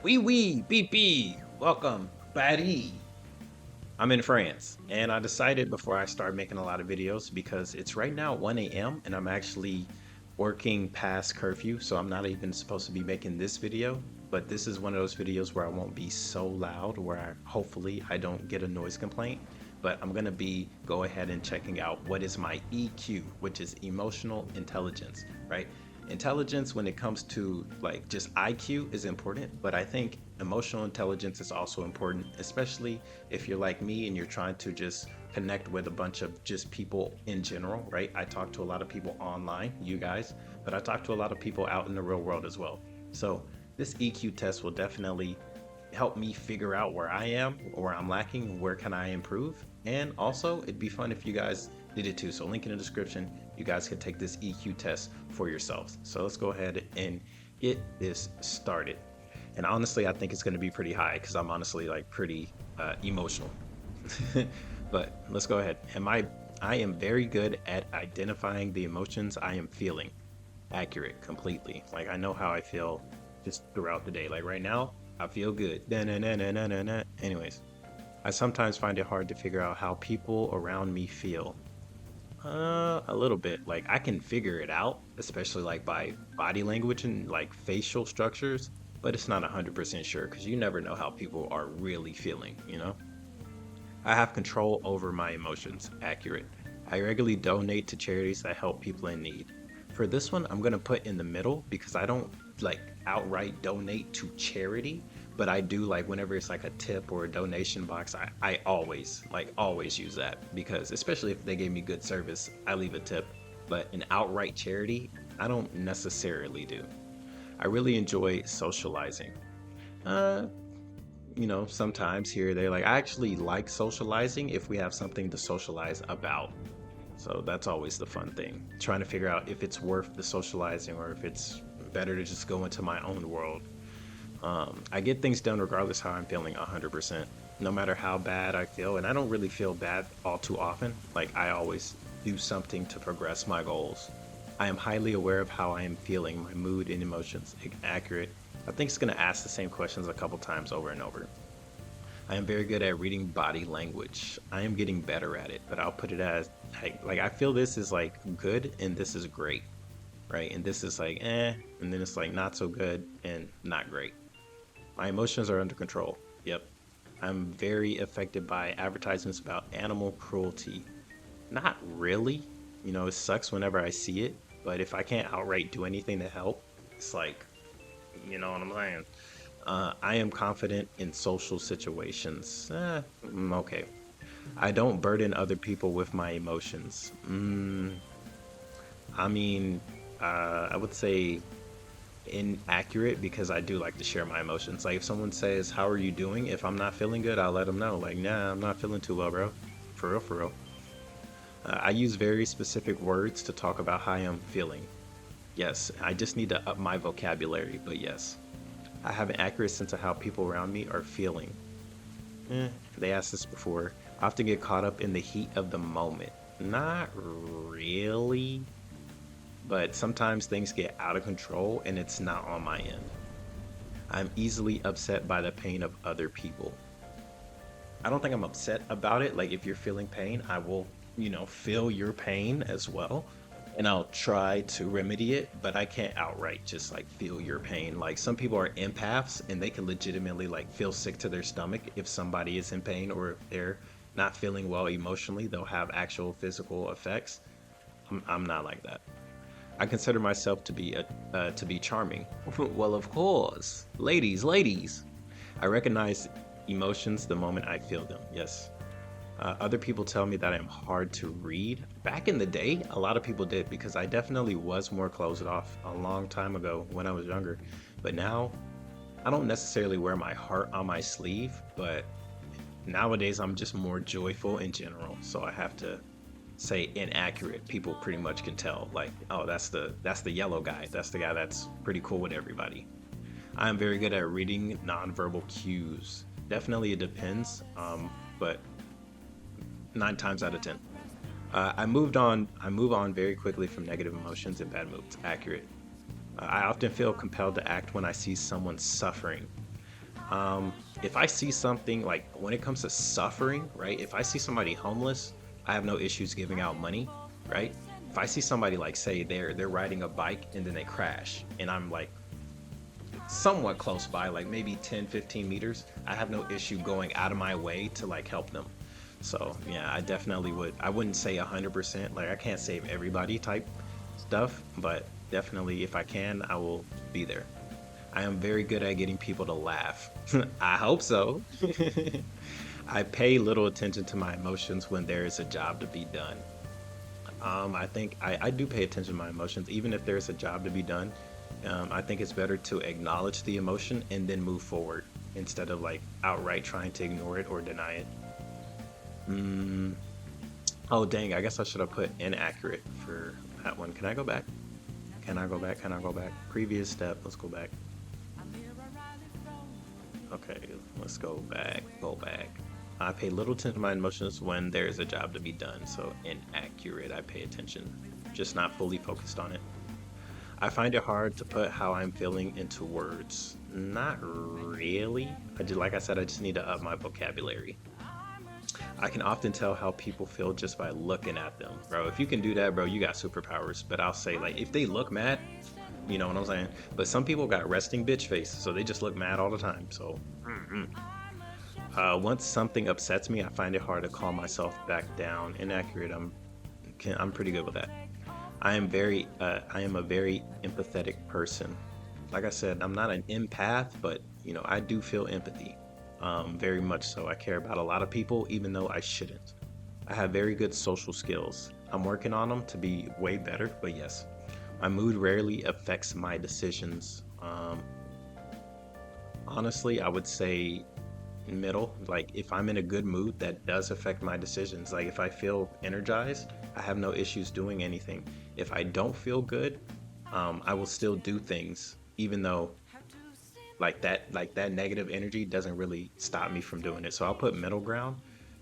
Beep beep. Welcome, Paris. I'm in France, and I decided before I start making a lot of videos because it's right now 1 a.m. and I'm actually working past curfew, so I'm not even supposed to be making this video. But this is one of those videos where I won't be so loud, where hopefully I don't get a noise complaint. But I'm gonna be go ahead and checking out what is my EQ, which is emotional intelligence, right? Intelligence when it comes to like just IQ is important, but I think emotional intelligence is also important, especially if you're like me and you're trying to just connect with a bunch of just people in general, right? I talk to a lot of people online, you guys, but I talk to a lot of people out in the real world as well. So this EQ test will definitely help me figure out where I am, where I'm lacking, where can I improve. And also, it'd be fun if you guys did it too. So link in the description, you guys can take this EQ test for yourselves. So let's go ahead and get this started. And honestly, I think it's going to be pretty high because I'm honestly like pretty emotional. But let's go ahead. I am very good at identifying the emotions I am feeling. Accurate, completely. Like I know how I feel just throughout the day. Like right now, I feel good. Da-na-na-na-na-na-na. Anyways, I sometimes find it hard to figure out how people around me feel. A little bit. Like I can figure it out, especially like by body language and like facial structures, but it's not 100% sure because you never know how people are really feeling, you know? I have control over my emotions. Accurate. I regularly donate to charities that help people in need. For this one, I'm gonna put in the middle because I don't like outright donate to charity, but I do like whenever it's like a tip or a donation box, I always always use that because especially if they gave me good service, I leave a tip. But an outright charity, I don't necessarily do. I really enjoy socializing. Uh, sometimes here they're like, I actually like socializing if we have something to socialize about. So that's always the fun thing. Trying to figure out if it's worth the socializing or if it's better to just go into my own world. I get things done regardless how I'm feeling 100%, no matter how bad I feel. And I don't really feel bad all too often. Like I always do something to progress my goals. I am highly aware of how I am feeling, my mood and emotions. Accurate. I think it's going to ask the same questions a couple times over and over. I am very good at reading body language. I am getting better at it, but I'll put it as like I feel this is like good and this is great, right? And this is like and then it's like not so good and not great. My emotions are under control. Yep. I'm very affected by advertisements about animal cruelty. Not really. It sucks whenever I see it, but if I can't outright do anything to help, it's like, you know what I'm saying? I am confident in social situations. Okay. I don't burden other people with my emotions. I mean, I would say inaccurate because I do like to share my emotions. Like if someone says, "How are you doing?" If I'm not feeling good, I'll let them know. Like, nah, I'm not feeling too well, bro. For real, for real. I use very specific words to talk about how I'm feeling. Yes, I just need to up my vocabulary, but yes. I have an accurate sense of how people around me are feeling. They asked this before. I often get caught up in the heat of the moment. Not really, but sometimes things get out of control and it's not on my end. I'm easily upset by the pain of other people. I don't think I'm upset about it. Like if you're feeling pain, I will, feel your pain as well. And I'll try to remedy it, but I can't outright just like feel your pain. Like some people are empaths and they can legitimately like feel sick to their stomach if somebody is in pain or if they're not feeling well emotionally, they'll have actual physical effects. I'm not like that. I consider myself to be charming. Well, of course, ladies. I recognize emotions the moment I feel them. Yes. Other people tell me that I'm hard to read. Back in the day, a lot of people did because I definitely was more closed off a long time ago when I was younger. But now, I don't necessarily wear my heart on my sleeve, but nowadays I'm just more joyful in general. So I have to say inaccurate. People pretty much can tell like, oh, that's the yellow guy. That's the guy that's pretty cool with everybody. I am very good at reading nonverbal cues. Definitely it depends, but 9 times out of 10. I move on very quickly from negative emotions and bad moods. Accurate. I often feel compelled to act when I see someone suffering. If I see something like when it comes to suffering, right? If I see somebody homeless, I have no issues giving out money, right? If I see somebody like say they're riding a bike and then they crash and I'm like somewhat close by, like maybe 10, 15 meters, I have no issue going out of my way to like help them. So yeah, I definitely would. I wouldn't say 100%, like I can't save everybody type stuff, but definitely if I can, I will be there. I am very good at getting people to laugh. I hope so. I pay little attention to my emotions when there is a job to be done. I think I do pay attention to my emotions, even if there's a job to be done. I think it's better to acknowledge the emotion and then move forward instead of like outright trying to ignore it or deny it. Mm, oh, dang, I guess I should have put inaccurate for that one. Can I go back? Can I go back? Can I go back? Previous step. Let's go back. Okay, let's go back. Go back. I pay little attention to my emotions when there's a job to be done. So inaccurate, I pay attention, just not fully focused on it. I find it hard to put how I'm feeling into words. Not really. Like I said, I just need to up my vocabulary. I can often tell how people feel just by looking at them, bro. If you can do that, bro, you got superpowers. But I'll say, like, if they look mad, you know what I'm saying? But some people got resting bitch face, so they just look mad all the time. So, once something upsets me, I find it hard to calm myself back down. Inaccurate. I'm pretty good with that. I am a very empathetic person. Like I said, I'm not an empath, but I do feel empathy. Very much so. I care about a lot of people, even though I shouldn't. I have very good social skills. I'm working on them to be way better, but yes, my mood rarely affects my decisions. Honestly, I would say middle. Like if I'm in a good mood, that does affect my decisions. Like if I feel energized, I have no issues doing anything. If I don't feel good, I will still do things, even though like that negative energy doesn't really stop me from doing it. So I'll put middle ground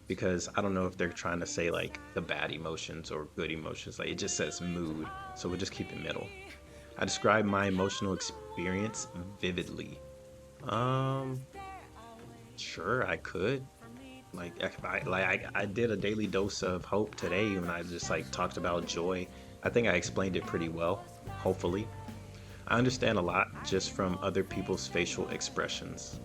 because I don't know if they're trying to say like the bad emotions or good emotions. Like it just says mood, so we'll just keep it middle. I describe my emotional experience vividly. Um, sure, I could. Like if I did a daily dose of hope today when I just like talked about joy. I think I explained it pretty well, hopefully. I understand a lot just from other people's facial expressions.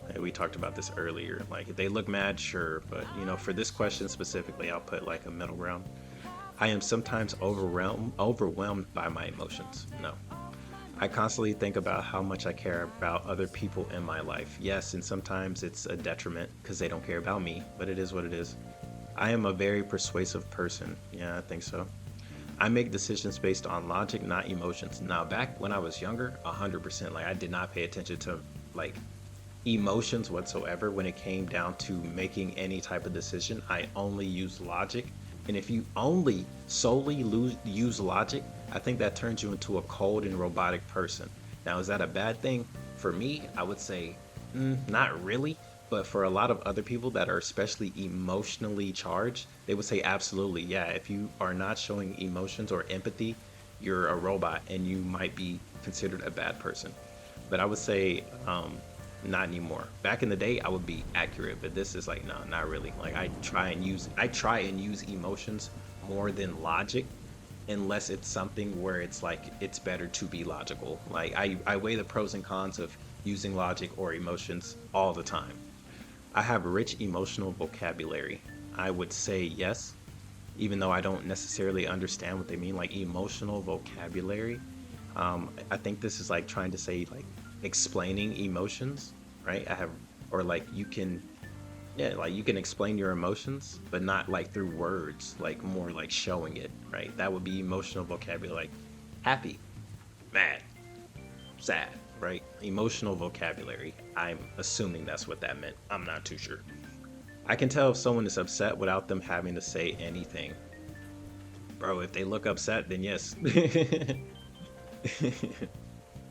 And we talked about this earlier. Like if they look mad, sure, but for this question specifically, I'll put like a middle ground. I am sometimes overwhelmed by my emotions. No. I constantly think about how much I care about other people in my life. Yes, and sometimes it's a detriment because they don't care about me, but it is what it is. I am a very persuasive person. Yeah, I think so. I make decisions based on logic, not emotions. Now, back when I was younger, 100%, like I did not pay attention to like emotions whatsoever when it came down to making any type of decision. I only use logic. And if you only solely use logic, I think that turns you into a cold and robotic person. Now, is that a bad thing? For me, I would say not really. But for a lot of other people that are especially emotionally charged, they would say absolutely, yeah. If you are not showing emotions or empathy, you're a robot and you might be considered a bad person. But I would say not anymore. Back in the day, I would be accurate, but this is like no, not really. Like I try and use emotions more than logic, unless it's something where it's like it's better to be logical. Like I weigh the pros and cons of using logic or emotions all the time. I have rich emotional vocabulary. I would say yes, even though I don't necessarily understand what they mean, like emotional vocabulary. I think this is like trying to say like explaining emotions, right? Or like you can, yeah, like you can explain your emotions, but not like through words, like more like showing it, right? That would be emotional vocabulary, like happy, mad, sad, right? Emotional vocabulary. I'm assuming that's what that meant. I'm not too sure. I can tell if someone is upset without them having to say anything. Bro, if they look upset, then yes.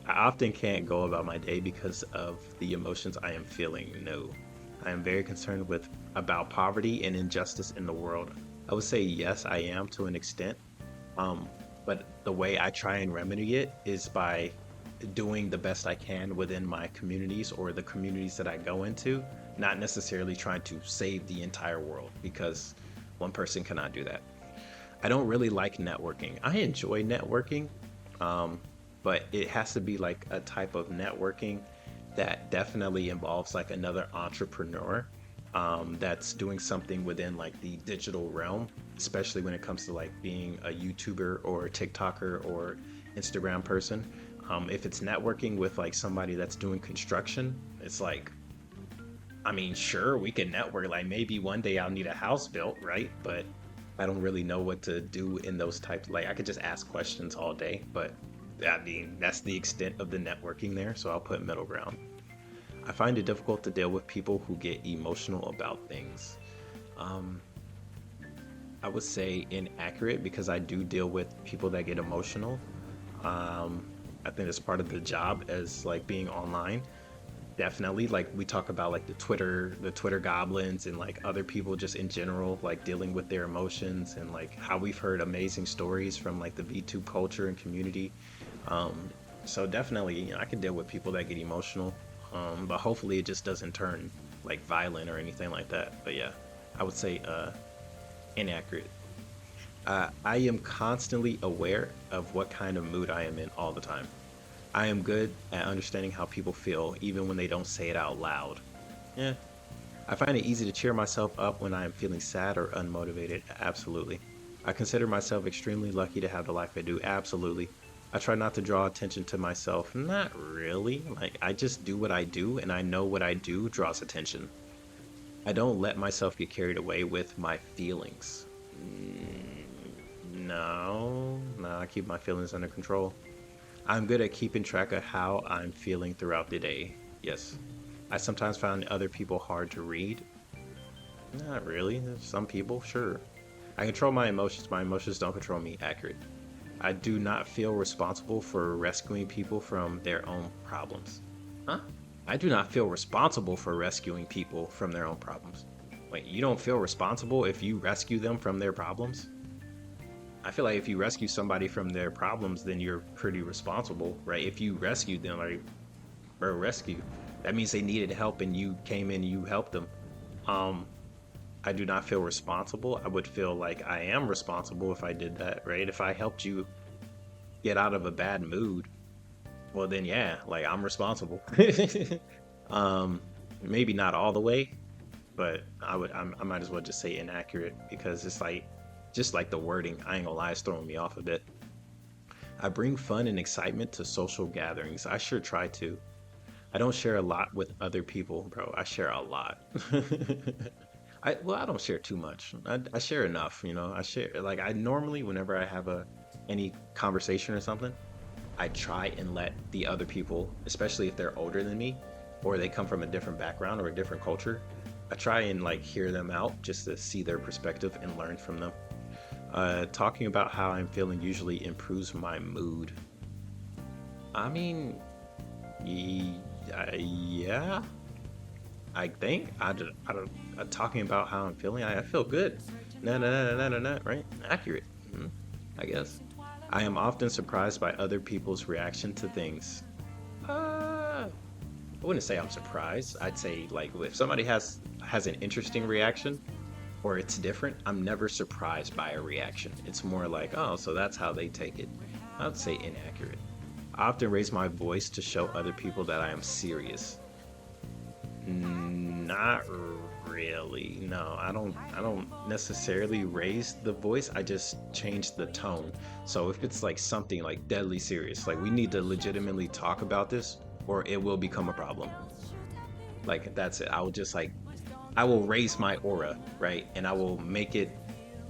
I often can't go about my day because of the emotions I am feeling. No. I am very concerned with about poverty and injustice in the world. I would say yes, I am to an extent. Um, but the way I try and remedy it is by doing the best I can within my communities or the communities that I go into, not necessarily trying to save the entire world because one person cannot do that. I don't really like networking. I enjoy networking, um, but it has to be like a type of networking that definitely involves like another entrepreneur that's doing something within like the digital realm, especially when it comes to like being a YouTuber or a TikToker or Instagram person. If it's networking with like somebody that's doing construction, it's like, I mean, sure, we can network. Like maybe one day I'll need a house built, right? But I don't really know what to do in those types. Like I could just ask questions all day, but I mean, that's the extent of the networking there. So I'll put middle ground. I find it difficult to deal with people who get emotional about things. Um, I would say inaccurate because I do deal with people that get emotional. Um, I think it's part of the job as like being online. Definitely, like we talk about like the Twitter goblins and like other people just in general, like dealing with their emotions and like how we've heard amazing stories from like the VTube culture and community. Um, so definitely, you know, I can deal with people that get emotional, but hopefully it just doesn't turn like violent or anything like that. But yeah, I would say inaccurate. I am constantly aware of what kind of mood I am in all the time. I am good at understanding how people feel, even when they don't say it out loud. Yeah. I find it easy to cheer myself up when I am feeling sad or unmotivated. Absolutely. I consider myself extremely lucky to have the life I do. Absolutely. I try not to draw attention to myself. Not really. Like, I just do what I do, and I know what I do draws attention. I don't let myself get carried away with my feelings. No, no, I keep my feelings under control. I'm good at keeping track of how I'm feeling throughout the day. Yes. I sometimes find other people hard to read. Not really. There's some people, sure. I control my emotions. My emotions don't control me. Accurate. I do not feel responsible for rescuing people from their own problems. Huh? I do not feel responsible for rescuing people from their own problems. Wait, you don't feel responsible if you rescue them from their problems? I feel like if you rescue somebody from their problems, then you're pretty responsible, right? If you rescued them, like, or rescue, that means they needed help and you came in and you helped them. Um, I do not feel responsible. I would feel like I am responsible if I did that, right? If I helped you get out of a bad mood, well then yeah, like I'm responsible. um, maybe not all the way, but I might as well just say inaccurate because it's like just like the wording, I ain't gonna lie, it's throwing me off a bit. I bring fun and excitement to social gatherings. I sure try to. I don't share a lot with other people, bro. I share a lot. I don't share too much. I share enough, you know. I share like I normally whenever I have a any conversation or something, I try and let the other people, especially if they're older than me or they come from a different background or a different culture, I try and like hear them out just to see their perspective and learn from them. Talking about how I'm feeling usually improves my mood. I mean, yeah, I think I don't talking about how I'm feeling. I feel good. No, no, no, no, no, no, right? Accurate. I guess. I am often surprised by other people's reaction to things. I wouldn't say I'm surprised. I'd say like if somebody has an interesting reaction or it's different, I'm never surprised by a reaction. It's more like, oh, so that's how they take it. I would say inaccurate. I often raise my voice to show other people that I am serious. Not really. No, I don't necessarily raise the voice. I just change the tone. So if it's like something like deadly serious, like we need to legitimately talk about this or it will become a problem. Like that's it. I will just like I will raise my aura, right? And I will make it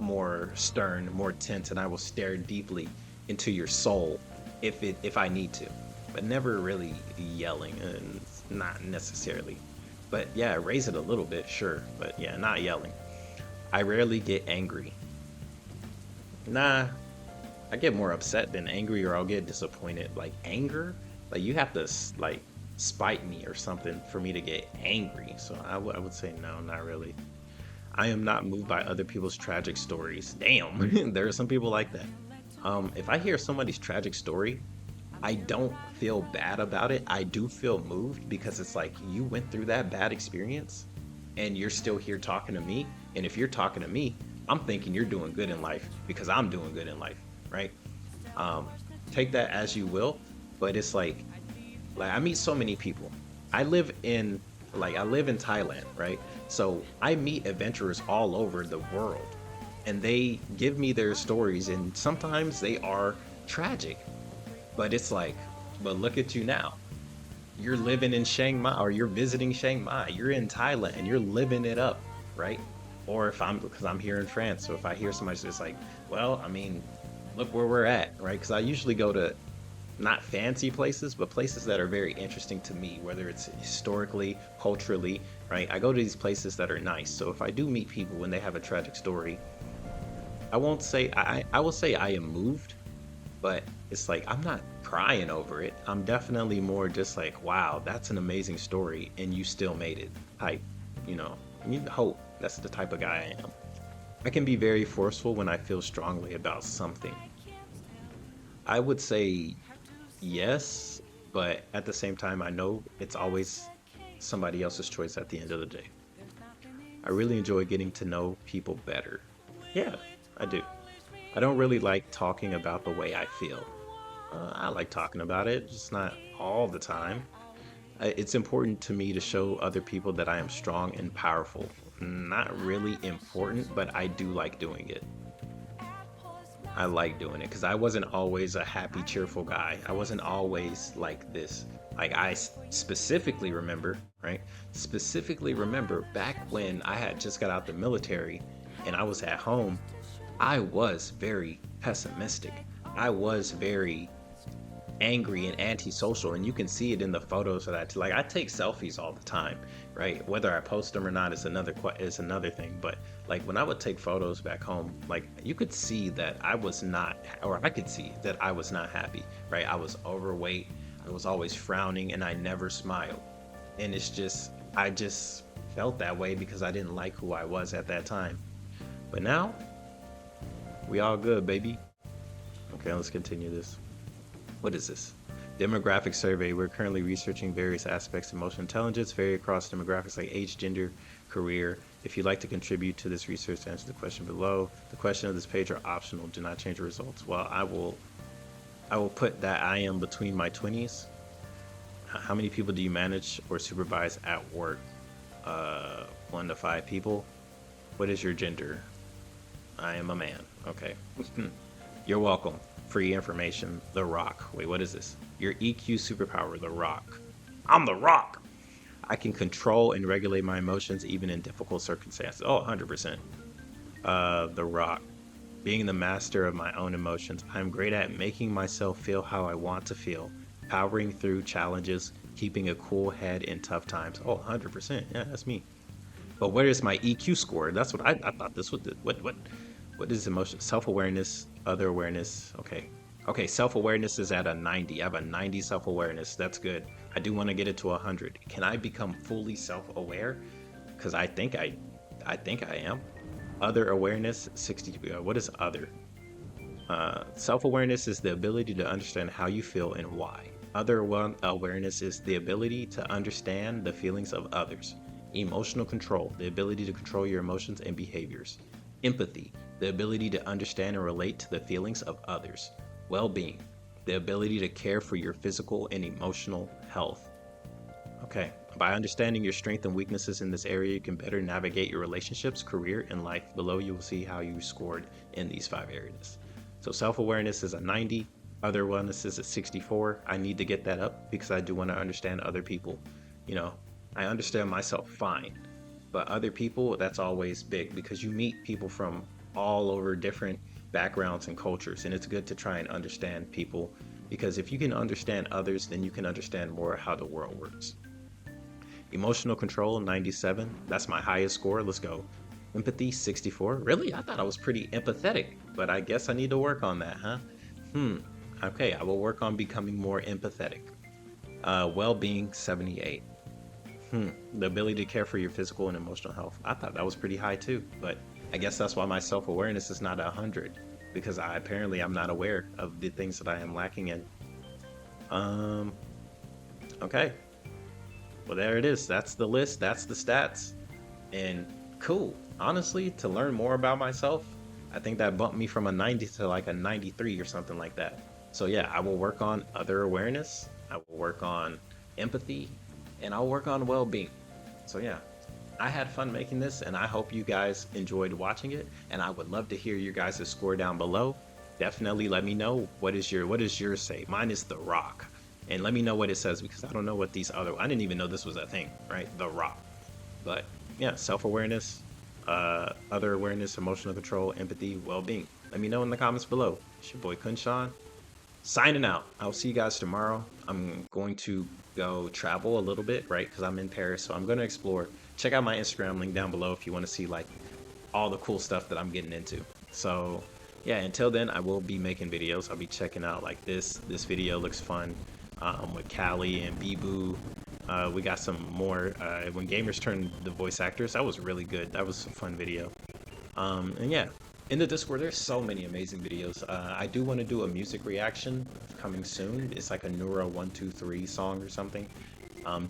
more stern, more tense, and I will stare deeply into your soul if I need to. But never really yelling and not necessarily. But yeah, raise it a little bit, sure. But yeah, not yelling. I rarely get angry. Nah, I get more upset than angry or I'll get disappointed. Like anger, like you have to like spite me or something for me to get angry. So I would say no, not really. I am not moved by other people's tragic stories. Damn, there are some people like that. If I hear somebody's tragic story, I don't feel bad about it. I do feel moved because it's like you went through that bad experience and you're still here talking to me. And if you're talking to me, I'm thinking you're doing good in life because I'm doing good in life, right? Um, take that as you will, but it's like I meet so many people. I live in I live in Thailand, right? So I meet adventurers all over the world and they give me their stories and sometimes they are tragic. But it's like, but look at you now. You're living in Chiang Mai or you're visiting Chiang Mai. You're in Thailand and you're living it up, right? Or if I'm because I'm here in France, so if I hear somebody say it's like, well, I mean, look where we're at, right? Because I usually go to not fancy places, but places that are very interesting to me, whether it's historically, culturally, right? I go to these places that are nice. So if I do meet people when they have a tragic story, I won't say I will say I am moved, but it's like I'm not crying over it. I'm definitely more just like, wow, that's an amazing story, and you still made it. Type, you know, I need hope. That's the type of guy I am. I can be very forceful when I feel strongly about something. I would say yes, but at the same time, I know it's always somebody else's choice at the end of the day. I really enjoy getting to know people better. Yeah, I do. I don't really like talking about the way I feel. I like talking about it, just not all the time. It's important to me to show other people that I am strong and powerful. Not really important, but I do like doing it. I like doing it because I wasn't always a happy, cheerful guy. I wasn't always like this. Like, specifically remember, right? Specifically remember back when I had just got out the military and I was at home, I was very pessimistic. I was very angry and antisocial, and you can see it in the photos that like I take selfies all the time, right? Whether I post them or not is another thing. But like when I would take photos back home, like you could see that I was not, or I could see that I was not happy, right? I was overweight, I was always frowning, and I never smiled. And it's just I just felt that way because I didn't like who I was at that time. But now we all good, baby. Okay, let's continue this. What is this? Demographic survey. We're currently researching various aspects of emotional intelligence, vary across demographics like age, gender, career. If you'd like to contribute to this research, answer the question below. The question of this page are optional. Do not change the results. Well, I will put that I am between my 20s. How many people do you manage or supervise at work? 1 to 5 people. What is your gender? I am a man. Okay. You're welcome. Free information. The Rock. Wait, what is this? Your EQ superpower. The Rock. I'm the Rock. I can control and regulate my emotions even in difficult circumstances. Oh, 100%. The Rock. Being the master of my own emotions. I'm great at making myself feel how I want to feel. Powering through challenges. Keeping a cool head in tough times. Oh, 100%. Yeah, that's me. But where is my EQ score? That's what I thought this would. What is emotion? Self-awareness, other awareness. Okay. Okay, self-awareness is at a 90. I have a 90 self-awareness. That's good. I do want to get it to 100. Can I become fully self-aware? Because I think I am. Other awareness, 60. What is other? Self-awareness is the ability to understand how you feel and why. Other awareness is the ability to understand the feelings of others. Emotional control, the ability to control your emotions and behaviors. Empathy, the ability to understand and relate to the feelings of others. Well-being, the ability to care for your physical and emotional health. Okay, by understanding your strengths and weaknesses in this area, you can better navigate your relationships, career, and life. Below, you will see how you scored in these 5 areas. So self-awareness is a 90, other awareness is a 64. I need to get that up because I do want to understand other people. You know, I understand myself fine, but other people, that's always big because you meet people from all over different backgrounds and cultures, and it's good to try and understand people because if you can understand others, then you can understand more how the world works. Emotional control, 97. That's my highest score. Let's go. Empathy, 64. Really? I thought I was pretty empathetic, but I guess I need to work on that, huh? Okay, I will work on becoming more empathetic. Well-being, 78. The ability to care for your physical and emotional health. I thought that was pretty high too, but I guess that's why my self-awareness is not 100 because I'm not aware of the things that I am lacking in. Um, okay. Well, there it is. That's the list. That's the stats. And cool. Honestly, to learn more about myself, I think that bumped me from a 90 to like a 93 or something like that. So yeah, I will work on other awareness. I will work on empathy, and I'll work on well-being. So yeah, I had fun making this, and I hope you guys enjoyed watching it. And I would love to hear your guys' score down below. Definitely let me know what is yours say. Mine is The Rock, and let me know what it says because I don't know what these other. I didn't even know this was a thing, right? The Rock, but yeah, self-awareness, other awareness, emotional control, empathy, well-being. Let me know in the comments below. It's your boy KhunShawn signing out. I'll see you guys tomorrow. I'm going to go travel a little bit, right? Because I'm in Paris, so I'm going to explore. Check out my Instagram link down below if you want to see like all the cool stuff that I'm getting into. So yeah, until then, I will be making videos. I'll be checking out like this. This video looks fun with Callie and Bibu. We got some more when gamers turn the voice actors. That was really good. That was a fun video. And yeah, in the Discord, there's so many amazing videos. I do want to do a music reaction coming soon. It's like a Neuro 123 song or something.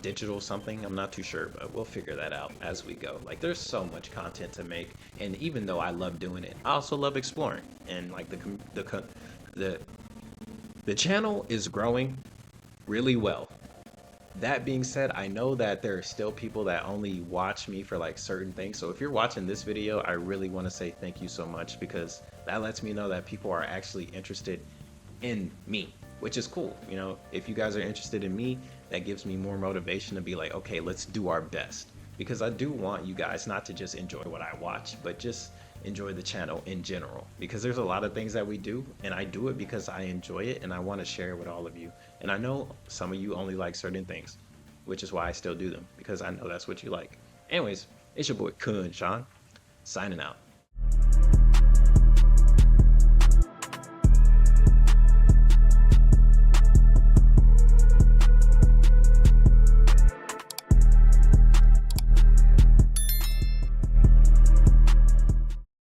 Digital something. I'm not too sure, but we'll figure that out as we go. Like, there's so much content to make, and even though I love doing it, I also love exploring. And like the the channel is growing really well. That being said, I know that there are still people that only watch me for like certain things. So if you're watching this video, I really want to say thank you so much because that lets me know that people are actually interested in me, which is cool. You know, if you guys are interested in me, that gives me more motivation to be like, okay, let's do our best. Because I do want you guys not to just enjoy what I watch, but just enjoy the channel in general. Because there's a lot of things that we do, and I do it because I enjoy it and I want to share it with all of you. And I know some of you only like certain things, which is why I still do them, because I know that's what you like. Anyways, it's your boy KhunShawn, signing out.